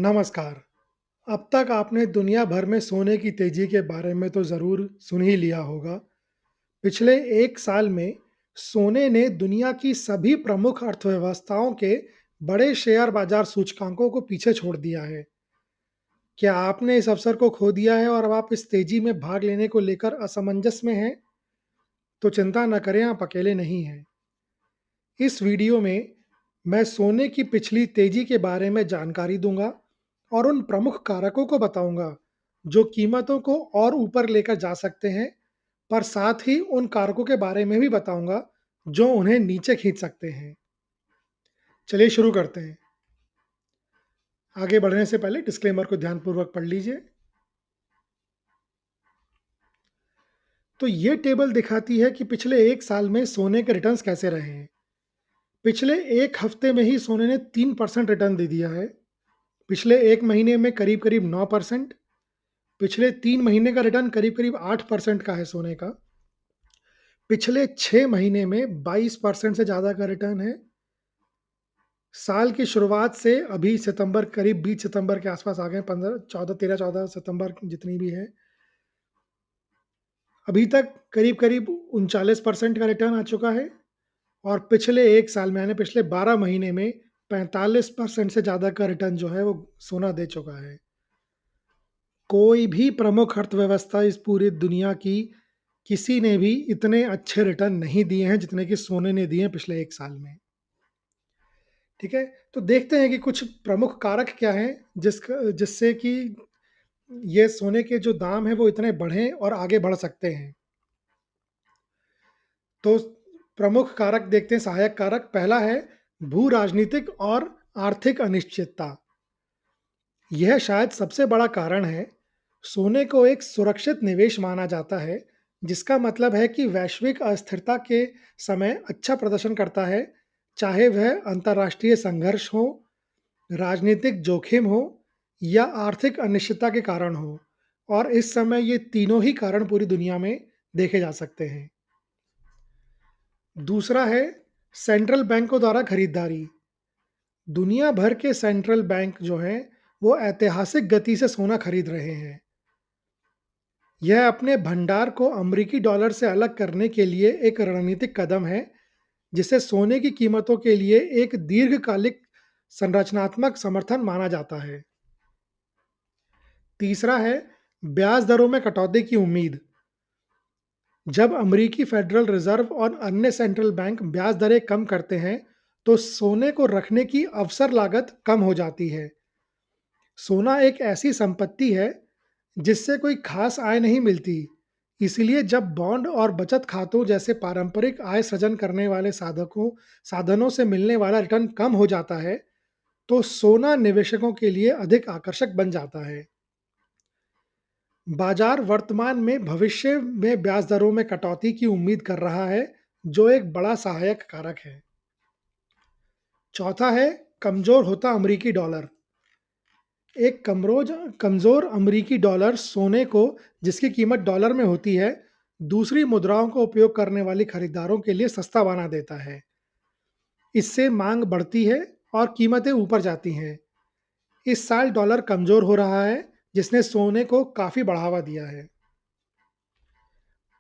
नमस्कार। अब तक आपने दुनिया भर में सोने की तेजी के बारे में तो ज़रूर सुन ही लिया होगा। पिछले 1 साल में सोने ने दुनिया की सभी प्रमुख अर्थव्यवस्थाओं के बड़े शेयर बाजार सूचकांकों को पीछे छोड़ दिया है। क्या आपने इस अवसर को खो दिया है और अब आप इस तेजी में भाग लेने को लेकर असमंजस में हैं? तो चिंता न करें, आप अकेले नहीं हैं। इस वीडियो में मैं सोने की पिछली तेजी के बारे में जानकारी दूंगा और उन प्रमुख कारकों को बताऊंगा जो कीमतों को और ऊपर लेकर जा सकते हैं, पर साथ ही उन कारकों के बारे में भी बताऊंगा जो उन्हें नीचे खींच सकते हैं। चलिए शुरू करते हैं। आगे बढ़ने से पहले डिस्क्लेमर को ध्यानपूर्वक पढ़ लीजिए। तो ये टेबल दिखाती है कि पिछले 1 साल में सोने के रिटर्न्स कैसे रहे हैं। पिछले एक हफ्ते में ही सोने ने 3% रिटर्न दे दिया है। पिछले एक महीने में करीब करीब 9%। पिछले 3 महीने का रिटर्न करीब-करीब 8% का है सोने का। पिछले 6 महीने में 22% से ज़्यादा का रिटर्न है। साल की शुरुआत से अभी सितंबर, करीब 20 सितंबर के आस-पास आ गए, 15 14 13-14 सितंबर जितनी भी है। अभी तक करीब-करीब 39% का रिटर्न आ चुका है और पिछले 1 साल में यानी पिछले 12 महीने में 45% से ज़्यादा का रिटर्न जो है वो सोना दे चुका है। कोई भी प्रमुख अर्थव्यवस्था इस पूरी दुनिया की किसी ने भी इतने अच्छे रिटर्न नहीं दिए हैं जितने कि सोने ने दिए हैं पिछले 1 साल में। ठीक है? तो देखते हैं कि कुछ प्रमुख कारक क्या हैं जिससे कि ये सोने के जो दाम हैं वो इतने बढ़ें और आगे बढ़ सकते हैं। तो प्रमुख कारक देखते हैं, सहायक कारक। पहला है भू-राजनीतिक और आर्थिक अनिश्चितता। यह शायद सबसे बड़ा कारण है। सोने को एक सुरक्षित निवेश माना जाता है, जिसका मतलब है कि वैश्विक अस्थिरता के समय अच्छा प्रदर्शन करता है, चाहे वह अंतर्राष्ट्रीय संघर्ष हो, राजनीतिक जोखिम हो या आर्थिक अनिश्चितता के कारण हो। और इस समय ये तीनों ही कारण पूरी दुनिया में देखे जा सकते हैं। दूसरा है सेंट्रल बैंकों द्वारा खरीदारी। दुनिया भर के सेंट्रल बैंक जो हैं, वो ऐतिहासिक गति से सोना खरीद रहे हैं। यह अपने भंडार को अमेरिकी डॉलर से अलग करने के लिए एक रणनीतिक कदम है, जिसे सोने की कीमतों के लिए एक दीर्घकालिक संरचनात्मक समर्थन माना जाता है। तीसरा है ब्याज दरों में कटौती की उम्मीद। जब अमेरिकी फेडरल रिजर्व और अन्य सेंट्रल बैंक ब्याज दरें कम करते हैं, तो सोने को रखने की अवसर लागत कम हो जाती है। सोना एक ऐसी संपत्ति है जिससे कोई खास आय नहीं मिलती। इसलिए जब बॉन्ड और बचत खातों जैसे पारंपरिक आय सृजन करने वाले साधनों से मिलने वाला रिटर्न कम हो जाता है, तो सोना निवेशकों के लिए अधिक आकर्षक बन जाता है। बाजार वर्तमान में भविष्य में ब्याज दरों में कटौती की उम्मीद कर रहा है, जो एक बड़ा सहायक कारक है। चौथा है कमजोर होता अमेरिकी डॉलर। एक कमज़ोर अमेरिकी डॉलर सोने को, जिसकी कीमत डॉलर में होती है, दूसरी मुद्राओं का उपयोग करने वाले खरीदारों के लिए सस्ता बना देता है। इससे मांग बढ़ती है और कीमतें ऊपर जाती हैं। इस साल डॉलर कमज़ोर हो रहा है, जिसने सोने को काफ़ी बढ़ावा दिया है।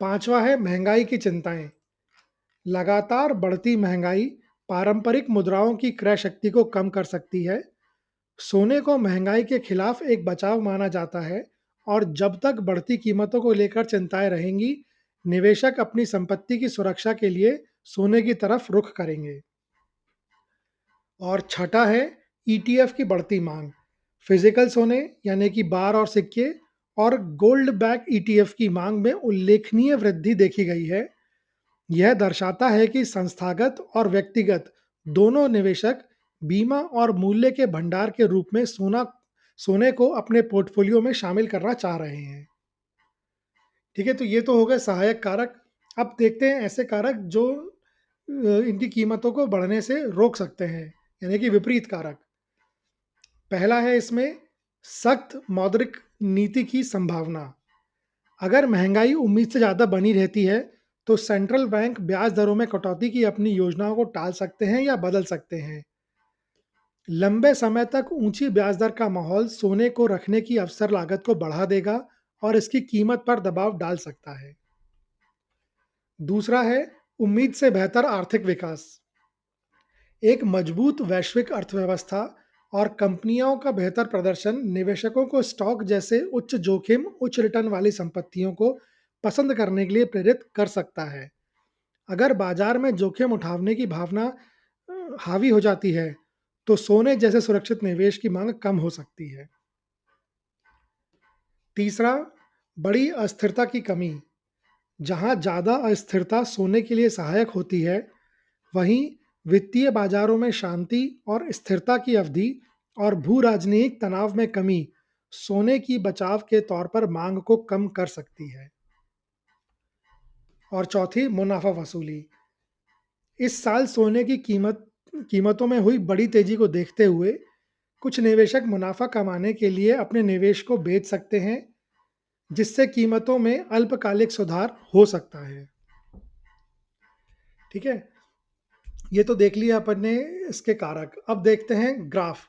पांचवा है महंगाई की चिंताएं। लगातार बढ़ती महंगाई पारंपरिक मुद्राओं की क्रय शक्ति को कम कर सकती है। सोने को महंगाई के खिलाफ एक बचाव माना जाता है और जब तक बढ़ती कीमतों को लेकर चिंताएं रहेंगी, निवेशक अपनी संपत्ति की सुरक्षा के लिए सोने की तरफ रुख करेंगे। और छठा है ईटीएफ की बढ़ती मांग। फिजिकल सोने यानी कि बार और सिक्के और गोल्ड बैक ईटीएफ की मांग में उल्लेखनीय वृद्धि देखी गई है। यह दर्शाता है कि संस्थागत और व्यक्तिगत दोनों निवेशक बीमा और मूल्य के भंडार के रूप में सोने को अपने पोर्टफोलियो में शामिल करना चाह रहे हैं। ठीक है, तो ये तो हो गए सहायक कारक। अब देखते हैं ऐसे कारक जो इनकी कीमतों को बढ़ने से रोक सकते हैं, यानी कि विपरीत कारक। पहला है इसमें सख्त मौद्रिक नीति की संभावना। अगर महंगाई उम्मीद से ज़्यादा बनी रहती है, तो सेंट्रल बैंक ब्याज दरों में कटौती की अपनी योजनाओं को टाल सकते हैं या बदल सकते हैं। लंबे समय तक ऊंची ब्याज दर का माहौल सोने को रखने की अवसर लागत को बढ़ा देगा और इसकी कीमत पर दबाव डाल सकता है। दूसरा है उम्मीद से बेहतर आर्थिक विकास। एक मजबूत वैश्विक अर्थव्यवस्था और कंपनियों का बेहतर प्रदर्शन निवेशकों को स्टॉक जैसे उच्च जोखिम, उच्च रिटर्न वाली संपत्तियों को पसंद करने के लिए प्रेरित कर सकता है। अगर बाजार में जोखिम उठाने की भावना हावी हो जाती है, तो सोने जैसे सुरक्षित निवेश की मांग कम हो सकती है। तीसरा, बड़ी अस्थिरता की कमी। जहां ज़्यादा अस्थिरता सोने के लिए सहायक होती है, वहीं वित्तीय बाजारों में शांति और स्थिरता की अवधि और भू राजनीतिक तनाव में कमी सोने की बचाव के तौर पर मांग को कम कर सकती है। और चौथी, मुनाफा वसूली। इस साल सोने की कीमतों में हुई बड़ी तेजी को देखते हुए कुछ निवेशक मुनाफा कमाने के लिए अपने निवेश को बेच सकते हैं, जिससे कीमतों में अल्पकालिक सुधार हो सकता है। ठीक है, ये तो देख लिया अपन ने इसके कारक। अब देखते हैं ग्राफ।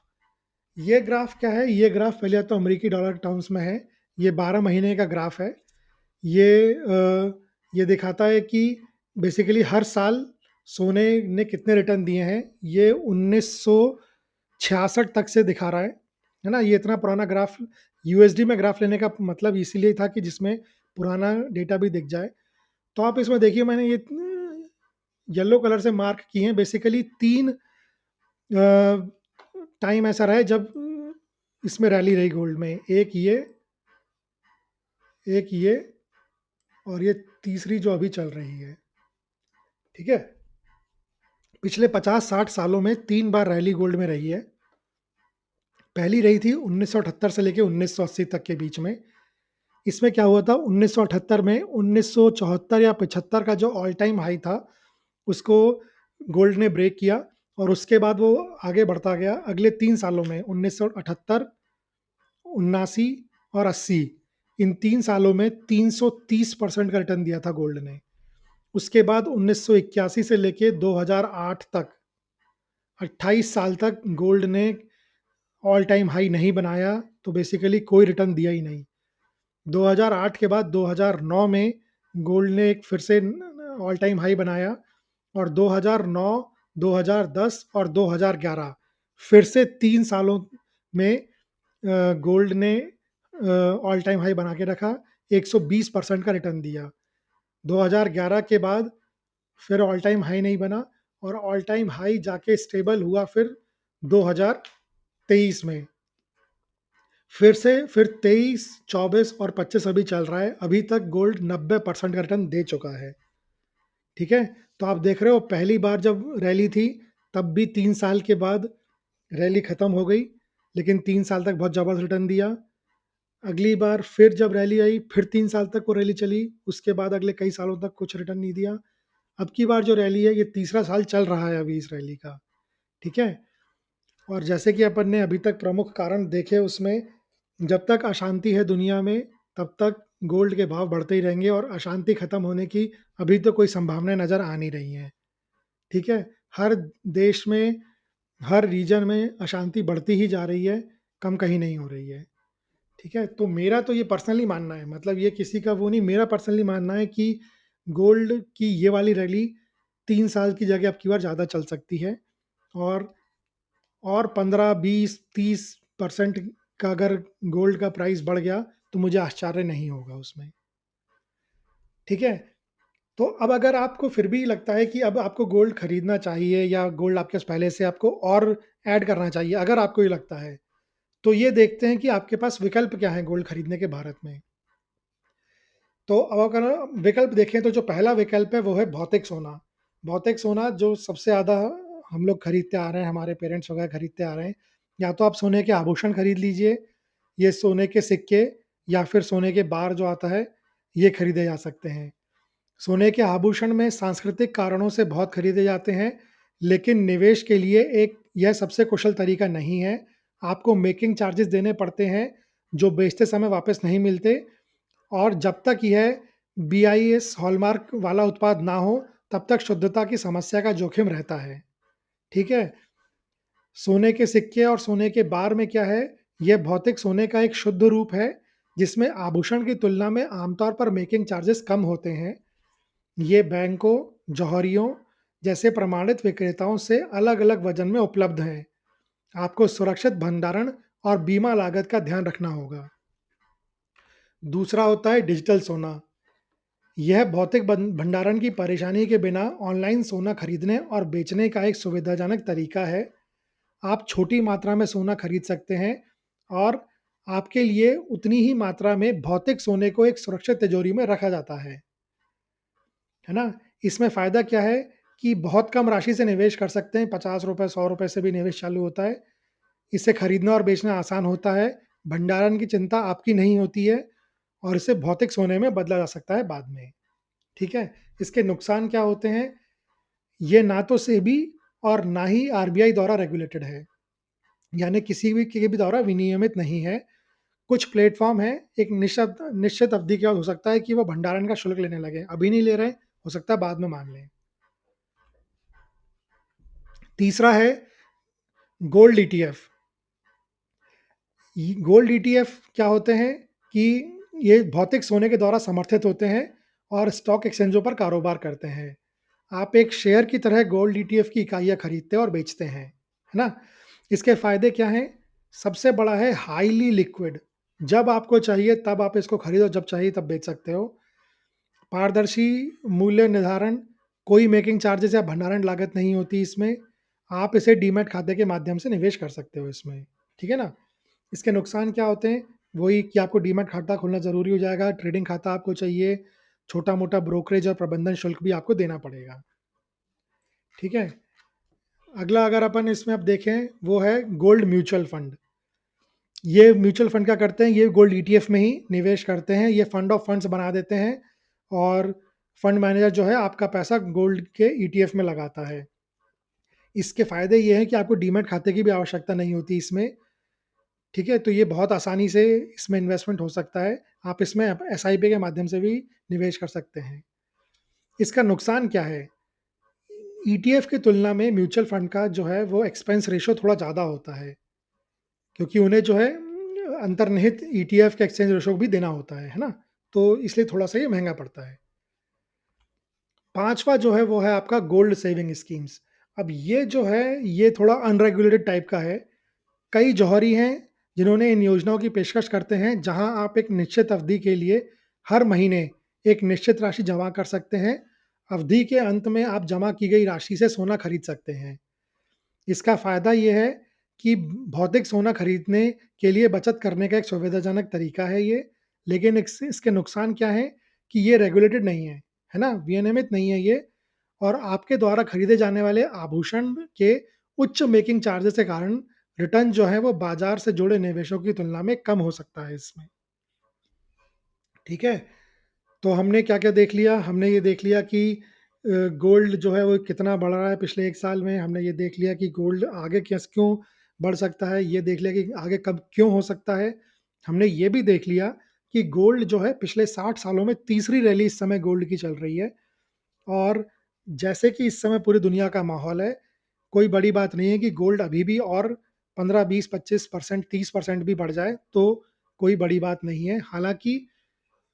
ये ग्राफ क्या है? ये ग्राफ पहले तो अमेरिकी डॉलर टर्म्स में है। ये 12 महीने का ग्राफ है। ये दिखाता है कि बेसिकली हर साल सोने ने कितने रिटर्न दिए हैं। ये 1966 तक से दिखा रहा है ना? ये इतना पुराना ग्राफ यूएसडी में ग्राफ लेने का मतलब इसीलिए था कि जिसमें पुराना डेटा भी दिख जाए। तो आप इसमें देखिए, मैंने ये येलो कलर से मार्क किए हैं। बेसिकली 3 टाइम ऐसा रहा है जब इसमें रैली रही गोल्ड में। एक ये और ये तीसरी जो अभी चल रही है। ठीक है, पिछले 50-60 सालों में 3 बार रैली गोल्ड में रही है। पहली रही थी 1978 से लेके 1980 तक के बीच में। इसमें क्या हुआ था, 1978 में 1974 या 75 का जो ऑल टाइम हाई था, उसको गोल्ड ने ब्रेक किया और उसके बाद वो आगे बढ़ता गया। अगले 3 सालों में 1978, 79 और 80, इन 3 सालों में 330% का रिटर्न दिया था गोल्ड ने। उसके बाद 1981 से लेके 2008 तक 28 साल तक गोल्ड ने ऑल टाइम हाई नहीं बनाया, तो बेसिकली कोई रिटर्न दिया ही नहीं। 2008 के बाद 2009 में गोल्ड ने एक फिर से ऑल टाइम हाई बनाया और 2009, 2010 और 2011 फिर से 3 सालों में गोल्ड ने ऑल टाइम हाई बना के रखा, 120% का रिटर्न दिया। 2011 के बाद फिर ऑल टाइम हाई नहीं बना और ऑल टाइम हाई जाके स्टेबल हुआ फिर 2023 में। फिर 23, 24 और 25 अभी चल रहा है। अभी तक गोल्ड 90% का रिटर्न दे चुका है। ठीक है, तो आप देख रहे हो पहली बार जब रैली थी तब भी 3 साल के बाद रैली खत्म हो गई, लेकिन 3 साल तक बहुत ज़बरदस्त रिटर्न दिया। अगली बार फिर जब रैली आई फिर 3 साल तक वो रैली चली, उसके बाद अगले कई सालों तक कुछ रिटर्न नहीं दिया। अब की बार जो रैली है ये तीसरा साल चल रहा है अभी इस रैली का। ठीक है, और जैसे कि अपन ने अभी तक प्रमुख कारण देखे उसमें, जब तक अशांति है दुनिया में तब तक गोल्ड के भाव बढ़ते ही रहेंगे और अशांति खत्म होने की अभी तो कोई संभावनाएं नज़र आ नहीं रही हैं। ठीक है, हर देश में, हर रीजन में अशांति बढ़ती ही जा रही है, कम कहीं नहीं हो रही है। ठीक है, तो मेरा तो ये पर्सनली मानना है, मतलब ये किसी का वो नहीं, मेरा पर्सनली मानना है कि गोल्ड की ये वाली रैली 3 साल की जगह अब की बार ज़्यादा चल सकती है। और 15, 20, 30% का अगर गोल्ड का प्राइस बढ़ गया तो मुझे आश्चर्य नहीं होगा उसमें। ठीक है, तो अब अगर आपको फिर भी लगता है कि अब आपको गोल्ड खरीदना चाहिए या गोल्ड आपके पास पहले से आपको और ऐड करना चाहिए, अगर आपको ये लगता है, तो ये देखते हैं कि आपके पास विकल्प क्या है गोल्ड खरीदने के भारत में। तो अब अगर विकल्प देखें तो जो पहला विकल्प है वो है भौतिक सोना। भौतिक सोना जो सबसे ज़्यादा हम लोग खरीदते आ रहे हैं, हमारे पेरेंट्स वगैरह खरीदते आ रहे हैं। या तो आप सोने के आभूषण खरीद लीजिए, ये सोने के सिक्के या फिर सोने के बार जो आता है, ये खरीदे जा सकते हैं। सोने के आभूषण में सांस्कृतिक कारणों से बहुत खरीदे जाते हैं, लेकिन निवेश के लिए एक यह सबसे कुशल तरीका नहीं है। आपको मेकिंग चार्जेस देने पड़ते हैं, जो बेचते समय वापस नहीं मिलते, और जब तक यह बीआईएस हॉलमार्क वाला उत्पाद ना हो, तब तक शुद्धता की समस्या का जोखिम रहता है। ठीक है? सोने के सिक्के और सोने के बार में क्या है, यह भौतिक सोने का एक शुद्ध रूप है, जिसमें आभूषण की तुलना में आमतौर पर मेकिंग चार्जेस कम होते हैं। ये बैंकों, जौहरियों जैसे प्रमाणित विक्रेताओं से अलग-अलग वजन में उपलब्ध हैं। आपको सुरक्षित भंडारण और बीमा लागत का ध्यान रखना होगा। दूसरा होता है डिजिटल सोना। यह भौतिक भंडारण की परेशानी के बिना ऑनलाइन सोना खरीदने और बेचने का एक सुविधाजनक तरीका है। आप छोटी मात्रा में सोना खरीद सकते हैं और आपके लिए उतनी ही मात्रा में भौतिक सोने को एक सुरक्षित तिजोरी में रखा जाता है ना? इसमें फ़ायदा क्या है कि बहुत कम राशि से निवेश कर सकते हैं, ₹50 ₹100 से भी निवेश चालू होता है। इसे खरीदना और बेचना आसान होता है, भंडारण की चिंता आपकी नहीं होती है और इसे भौतिक सोने में बदला जा सकता है बाद में, ठीक है? इसके नुकसान क्या होते हैं? ये ना तो सेबी और ना ही आरबीआई द्वारा रेगुलेटेड है, यानी किसी भी के भी द्वारा विनियमित नहीं है। कुछ प्लेटफ़ॉर्म हैं, एक निश्चित निश्चित अवधि के बाद हो सकता है कि वो भंडारण का शुल्क लेने लगें, अभी नहीं ले रहे हैं, हो सकता है बाद में माँग लें। तीसरा है गोल्ड ईटीएफ। गोल्ड ईटीएफ क्या होते हैं कि ये भौतिक सोने के द्वारा समर्थित होते हैं और स्टॉक एक्सचेंजों पर कारोबार करते हैं। आप एक शेयर की तरह गोल्ड ईटीएफ की इकाइयाँ खरीदते और बेचते हैं, है ना? इसके फ़ायदे क्या हैं? सबसे बड़ा है हाइली लिक्विड। जब आपको चाहिए तब आप इसको खरीदो, जब चाहिए तब बेच सकते हो। पारदर्शी मूल्य निर्धारण, कोई मेकिंग चार्जेज़ या भंडारण लागत नहीं होती इसमें। आप इसे डीमैट खाते के माध्यम से निवेश कर सकते हो इसमें, ठीक है ना? इसके नुकसान क्या होते हैं? वही कि आपको डीमैट खाता खोलना ज़रूरी हो जाएगा, ट्रेडिंग खाता आपको चाहिए, छोटा-मोटा ब्रोकरेज और प्रबंधन शुल्क भी आपको देना पड़ेगा, ठीक है? अगला अगर अपन इसमें अब देखें, वो है गोल्ड म्यूचुअल फंड। ये म्यूचुअल फंड क्या करते हैं, ये गोल्ड ईटीएफ में ही निवेश करते हैं, ये फंड ऑफ फंड्स बना देते हैं और फंड मैनेजर जो है आपका पैसा गोल्ड के ईटीएफ में लगाता है। इसके फ़ायदे ये हैं कि आपको डीमैट खाते की भी आवश्यकता नहीं होती इसमें, ठीक है? तो ये बहुत आसानी से इसमें इन्वेस्टमेंट हो सकता है। आप इसमें एसआईपी के माध्यम से भी निवेश कर सकते हैं। इसका नुकसान क्या है? ईटीएफ की तुलना में म्यूचुअल फंड का जो है वो एक्सपेंस रेशियो थोड़ा ज़्यादा होता है, क्योंकि उन्हें जो है अंतर्निहित ईटीएफ के एक्सचेंज रेशियो भी देना होता है ना? तो इसलिए थोड़ा-सा ये महँगा पड़ता है। 5वां जो है वो है आपका गोल्ड सेविंग स्कीम्स। अब ये जो है ये थोड़ा अनरेगुलेटेड टाइप का है। कई जौहरी हैं जिन्होंने इन योजनाओं की पेशकश करते हैं, जहां आप एक निश्चित अवधि के लिए हर महीने एक निश्चित राशि जमा कर सकते हैं। अवधि के अंत में आप जमा की गई राशि से सोना खरीद सकते हैं। इसका फ़ायदा ये है कि भौतिक सोना खरीदने के लिए बचत करने का एक सुविधाजनक तरीका है ये, लेकिन इसके नुकसान क्या हैं कि ये रेगुलेटेड नहीं है ना? विनियमित नहीं है ये और आपके द्वारा खरीदे जाने वाले आभूषण के उच्च मेकिंग चार्जेस के कारण रिटर्न जो है वो बाजार से जुड़े निवेशों की तुलना में कम हो सकता है इसमें, ठीक है? तो हमने क्या-क्या देख लिया? हमने ये देख लिया कि गोल्ड जो है वो कितना बढ़ रहा है पिछले 1 साल में, हमने ये देख लिया कि गोल्ड आगे क्यों बढ़ सकता है, ये देख लिया कि आगे कब क्यों हो सकता है। हमने ये भी देख लिया कि गोल्ड जो है पिछले 60 सालों में तीसरी रैली इस समय गोल्ड की चल रही है और जैसे कि इस समय पूरी दुनिया का माहौल है, कोई बड़ी बात नहीं है कि गोल्ड अभी भी और 15, 20, 25%, 30% भी बढ़ जाए, तो कोई बड़ी बात नहीं है। हालाँकि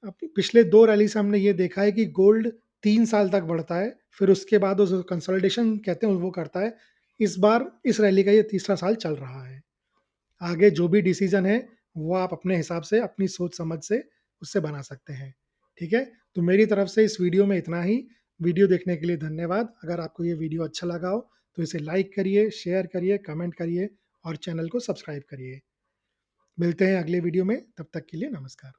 पिछले 2 रैली से हमने ये देखा है कि गोल्ड 3 साल तक बढ़ता है, फिर उसके बाद उस कंसोलिडेशन कहते हैं वो करता है। इस बार इस रैली का ये तीसरा साल चल रहा है। आगे जो भी डिसीज़न है, वो आप अपने हिसाब से, अपनी सोच-समझ से उससे बना सकते हैं। ठीक है? तो मेरी तरफ से इस वीडियो में इतना ही। वीडियो देखने के लिए धन्यवाद। अगर आपको ये वीडियो अच्छा लगा हो, तो इसे लाइक करिए, शेयर करिए, कमेंट करिए और चैनल को सब्सक्राइब करिए। मिलते हैं अगले वीडियो में, तब तक के लिए नमस्कार।